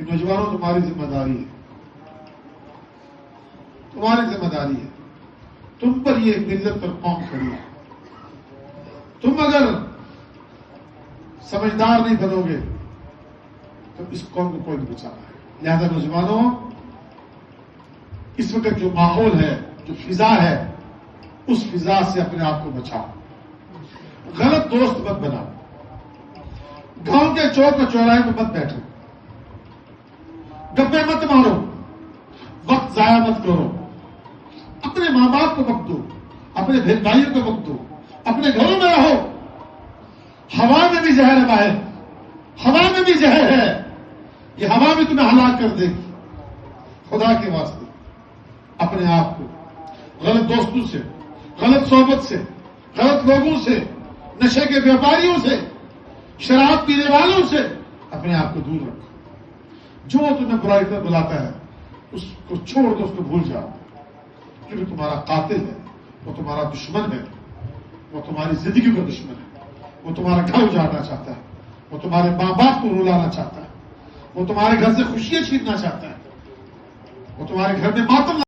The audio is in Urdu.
کہ نوجوانوں تمہاری ذمہ داری ہے، تمہاری ذمہ داری ہے، تم پر یہ ملت پر قوم کھڑی ہے. تم اگر سمجھدار نہیں بنو گے تو اس قوم کو کوئی نہیں بچا پائے. لہذا نوجوانوں، اس وقت جو ماحول ہے، جو فضا ہے، اس فضا سے اپنے آپ کو بچاؤ. غلط دوست مت بناؤ، گاؤں کے چوک اور چوراہے میں مت بیٹھو، گپے مت مارو، وقت ضائع مت کرو. اپنے ماں باپ کو وقت دو، اپنے بہن بھائیوں کو وقت دو، اپنے گھروں میں رہو. ہوا میں بھی زہر ہے باہر، ہوا میں بھی زہر ہے، یہ ہوا بھی تمہیں ہلاک کر دے گی. خدا کے واسطے اپنے آپ کو غلط دوستوں سے، غلط صحبت سے، غلط لوگوں سے، نشے کے بیوپاریوں سے، شراب پینے والوں سے اپنے آپ کو دور رکھو. جو تمہیں برائی پر بلاتا ہے اس کو چھوڑ دو، اس کو بھول جاؤ. کیونکہ تمہارا قاتل ہے، وہ تمہارا دشمن ہے، وہ تمہاری زندگی کا دشمن ہے. وہ تمہارا گھر اجاڑنا چاہتا ہے، وہ تمہارے ماں باپ کو رلانا چاہتا ہے، وہ تمہارے گھر سے خوشیاں چھیننا چاہتا ہے، وہ تمہارے گھر میں ماتم